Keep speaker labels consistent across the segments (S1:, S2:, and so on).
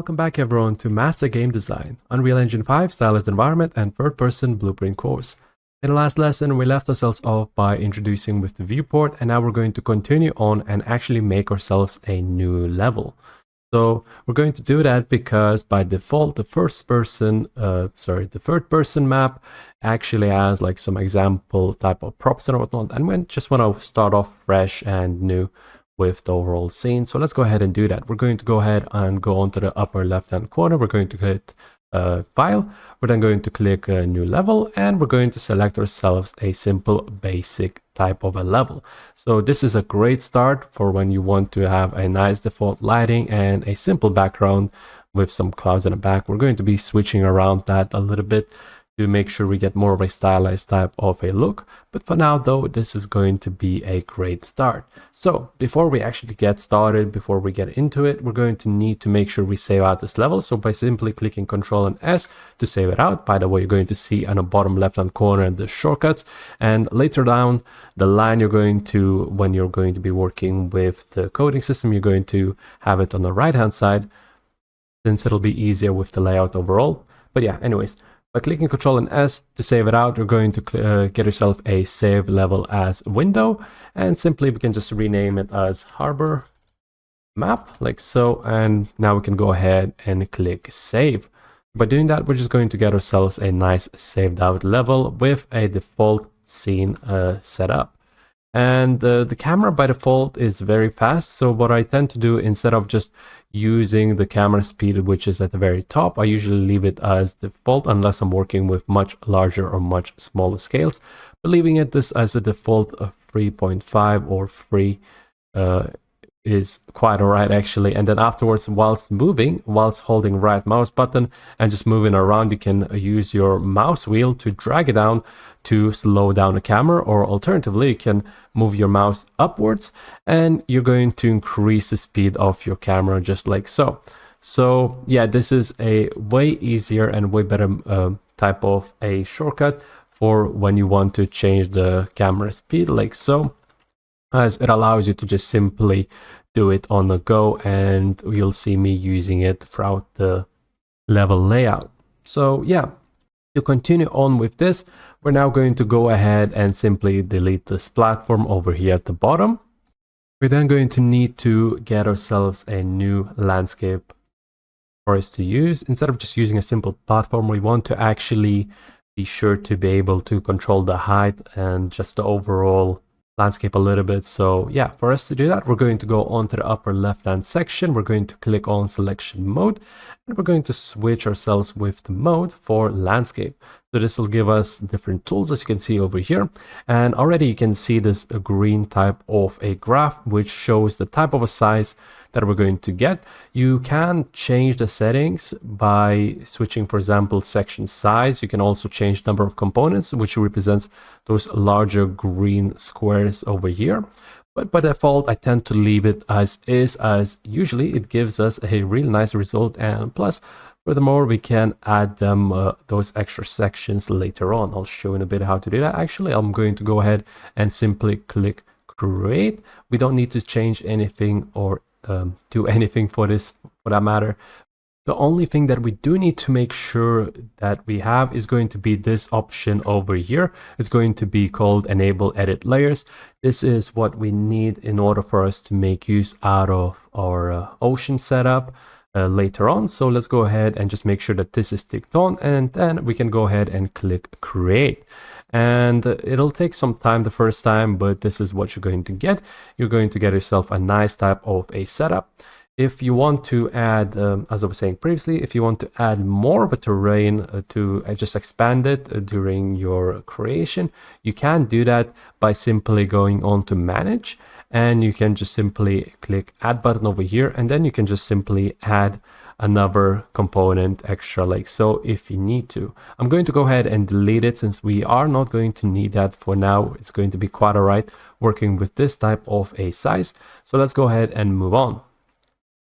S1: Welcome back everyone to Master Game Design, Unreal Engine 5 Stylized Environment and Third-Person Blueprint course. In the last lesson we left ourselves off by introducing with the viewport, and now we're going to continue on and actually make ourselves a new level. So we're going to do that because by default the third-person map actually has like some example type of props and whatnot, and we just want to start off fresh and new with the overall scene. So let's go ahead and do that. We're going to go ahead and go onto the upper left hand corner. We're going to hit file. We're then going to click a new level, and we're going to select ourselves a simple basic type of a level. So this is a great start for when you want to have a nice default lighting and a simple background with some clouds in the back. We're going to be switching around that a little bit to make sure we get more of a stylized type of a look. But for now though, this is going to be a great start. So before we actually get started, before we get into it, we're going to need to make sure we save out this level. So by simply clicking Ctrl and S to save it out. By the way, you're going to see on the bottom left hand corner the shortcuts, and later down the line you're going to, when you're going to be working with the coding system, you're going to have it on the right hand side, since it'll be easier with the layout overall. But yeah, anyways, by clicking Ctrl and S to save it out, you're going to get yourself a save level as window, and simply we can just rename it as harbor map like so, and now we can go ahead and click save. By doing that, we're just going to get ourselves a nice saved out level with a default scene set up. And the camera by default is very fast, so what I tend to do, instead of just using the camera speed which is at the very top, I usually leave it as default unless I'm working with much larger or much smaller scales. But leaving it this as a default of 3.5 or 3 is quite alright actually. And then afterwards, whilst holding right mouse button and just moving around, you can use your mouse wheel to drag it down to slow down the camera, or alternatively you can move your mouse upwards and you're going to increase the speed of your camera just like so. So yeah, this is a way easier and way better type of a shortcut for when you want to change the camera speed like so, as it allows you to just simply do it on the go, and you'll see me using it throughout the level layout. So yeah, to continue on with this, we're now going to go ahead and simply delete this platform over here at the bottom. We're then going to need to get ourselves a new landscape for us to use. Instead of just using a simple platform, we want to actually be sure to be able to control the height and just the overall landscape a little bit. So yeah, for us to do that, we're going to go onto the upper left hand section. We're going to click on selection mode, and we're going to switch ourselves with the mode for landscape. So this will give us different tools, as you can see over here, and already you can see this green type of a graph which shows the type of a size that we're going to get. You can change the settings by switching, for example, section size. You can also change number of components, which represents those larger green squares over here. But by default, I tend to leave it as is, as usually it gives us a really nice result, and plus furthermore we can add them those extra sections later on. I'll show in a bit how to do that. Actually, I'm going to go ahead and simply click create. We don't need to change anything or do anything for this, for that matter. The only thing that we do need to make sure that we have is going to be this option over here. It's going to be called enable edit layers. This is what we need in order for us to make use out of our ocean setup later on. So let's go ahead and just make sure that this is ticked on, and then we can go ahead and click create. And it'll take some time the first time, but this is what you're going to get. You're going to get yourself a nice type of a setup. If you want to add, as I was saying previously, if you want to add more of a terrain to just expand it during your creation, you can do that by simply going on to manage, and you can just simply click add button over here, and then you can just simply add another component extra like so if you need to. I'm going to go ahead and delete it since we are not going to need that for now. It's going to be quite alright working with this type of a size. So let's go ahead and move on.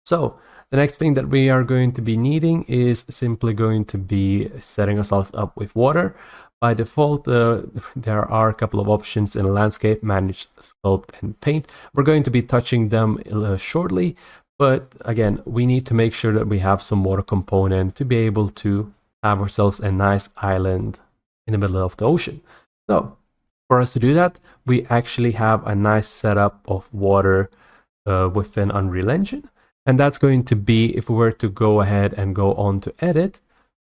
S1: So the next thing that we are going to be needing is simply going to be setting ourselves up with water. By default, there are a couple of options in landscape: manage, sculpt, and paint. We're going to be touching them shortly. But again, we need to make sure that we have some water component to be able to have ourselves a nice island in the middle of the ocean. So for us to do that, we actually have a nice setup of water within Unreal Engine. And that's going to be, if we were to go ahead and go on to edit,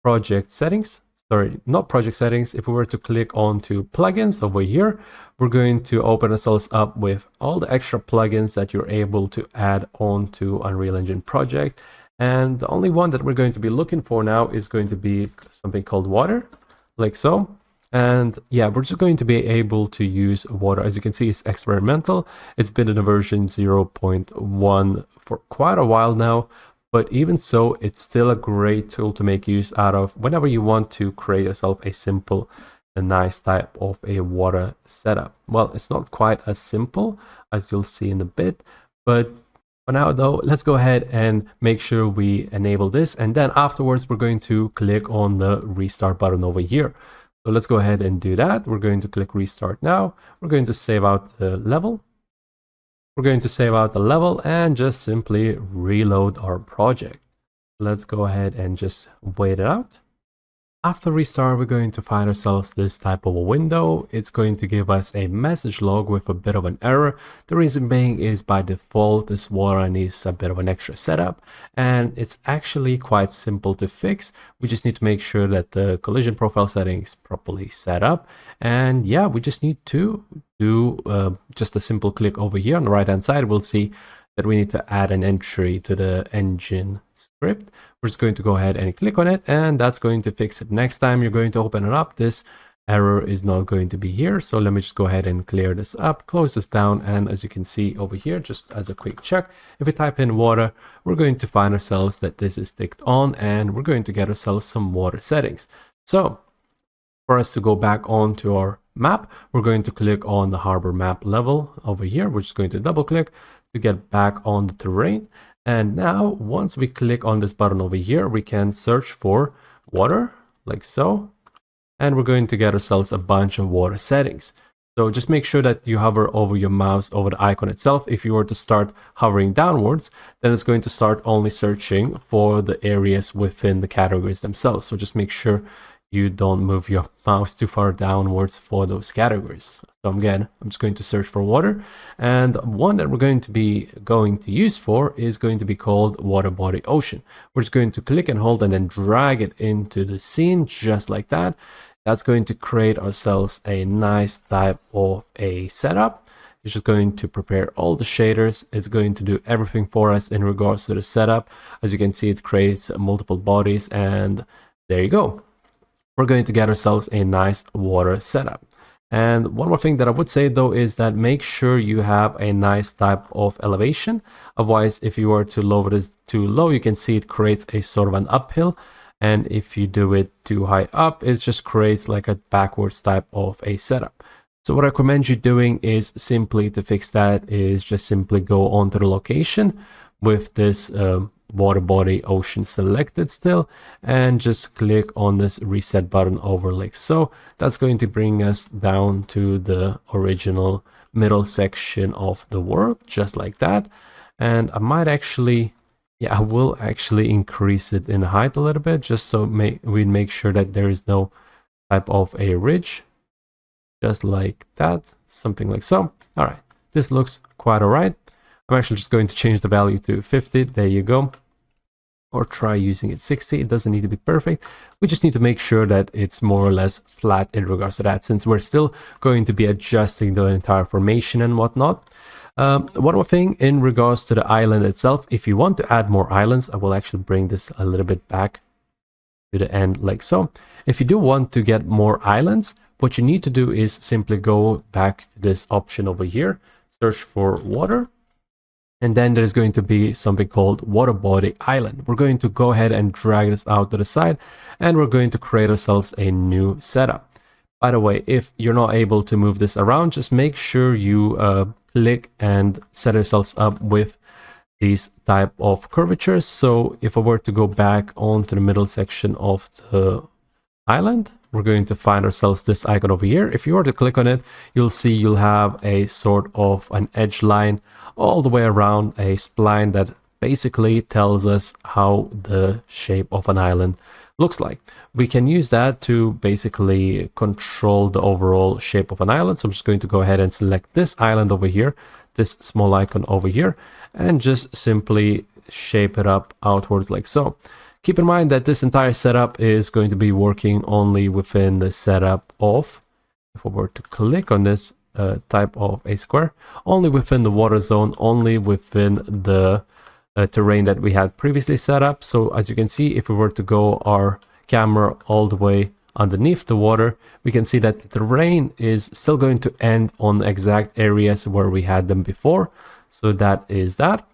S1: project settings, sorry, not project settings. If we were to click on to plugins over here, we're going to open ourselves up with all the extra plugins that you're able to add on to Unreal Engine project. And the only one that we're going to be looking for now is going to be something called water, like so. And yeah, we're just going to be able to use water. As you can see, it's experimental. It's been in a version 0.1 for quite a while now. But even so, it's still a great tool to make use out of whenever you want to create yourself a simple and nice type of a water setup. Well, it's not quite as simple as you'll see in a bit, but for now though, let's go ahead and make sure we enable this. And then afterwards, we're going to click on the restart button over here. So let's go ahead and do that. We're going to click restart now. We're going to save out the level. We're going to save out the level and just simply reload our project. Let's go ahead and just wait it out. After restart, we're going to find ourselves this type of a window. It's going to give us a message log with a bit of an error. The reason being is by default, this water needs a bit of an extra setup, and it's actually quite simple to fix. We just need to make sure that the collision profile setting is properly set up. And yeah, we just need to do just a simple click over here on the right hand side. We'll see that we need to add an entry to the engine script. We're just going to go ahead and click on it, and that's going to fix it. Next time you're going to open it up, this error is not going to be here. So let me just go ahead and clear this up, close this down. And as you can see over here, just as a quick check, if we type in water, we're going to find ourselves that this is ticked on, and we're going to get ourselves some water settings. So for us to go back onto our map, we're going to click on the harbor map level over here. We're just going to double click to get back on the terrain. And now once we click on this button over here, we can search for water like so. And we're going to get ourselves a bunch of water settings. So just make sure that you hover over your mouse over the icon itself. If you were to start hovering downwards, then it's going to start only searching for the areas within the categories themselves. So just make sure you don't move your mouse too far downwards for those categories. So again, I'm just going to search for water, and one that we're going to use for is going to be called water body ocean. We're just going to click and hold and then drag it into the scene just like that. That's going to create ourselves a nice type of a setup. It's just going to prepare all the shaders. It's going to do everything for us in regards to the setup. As you can see, it creates multiple bodies, and there you go. We're going to get ourselves a nice water setup. And one more thing that I would say though is that make sure you have a nice type of elevation. Otherwise, if you were to lower this too low, you can see it creates a sort of an uphill. And if you do it too high up, it just creates like a backwards type of a setup. So what I recommend you doing is simply to fix that is just simply go onto the location with this water body ocean selected still, and just click on this reset button over like so. That's going to bring us down to the original middle section of the world, just like that. And I might actually, yeah, I will actually increase it in height a little bit, just so we make sure that there is no type of a ridge, just like that, something like so. All right, this looks quite all right. I'm actually just going to change the value to 50. There you go. Or try using it 60. It doesn't need to be perfect. We just need to make sure that it's more or less flat in regards to that, since we're still going to be adjusting the entire formation and whatnot. One more thing in regards to the island itself. If you want to add more islands, I will actually bring this a little bit back to the end like so. If you do want to get more islands, what you need to do is simply go back to this option over here, search for water. And then there's going to be something called water body island. We're going to go ahead and drag this out to the side, and we're going to create ourselves a new setup. By the way, if you're not able to move this around, just make sure you click and set yourselves up with these type of curvatures. So if I were to go back onto the middle section of the island, we're going to find ourselves this icon over here. If you were to click on it, you'll see you'll have a sort of an edge line all the way around, a spline that basically tells us how the shape of an island looks like. We can use that to basically control the overall shape of an island. So I'm just going to go ahead and select this island over here, this small icon over here, and just simply shape it up outwards like so. Keep in mind that this entire setup is going to be working only within the setup of, if I were to click on this type of a square, only within the water zone, only within the terrain that we had previously set up. So as you can see, if we were to go our camera all the way underneath the water, we can see that the terrain is still going to end on the exact areas where we had them before. So that is that.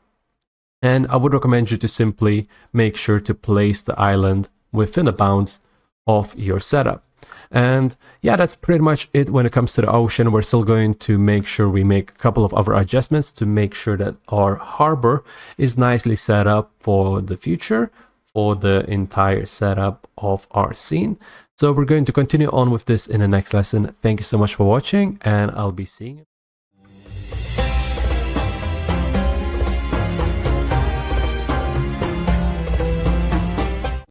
S1: And I would recommend you to simply make sure to place the island within the bounds of your setup. And yeah, that's pretty much it when it comes to the ocean. We're still going to make sure we make a couple of other adjustments to make sure that our harbor is nicely set up for the future, for the entire setup of our scene. So we're going to continue on with this in the next lesson. Thank you so much for watching, and I'll be seeing you.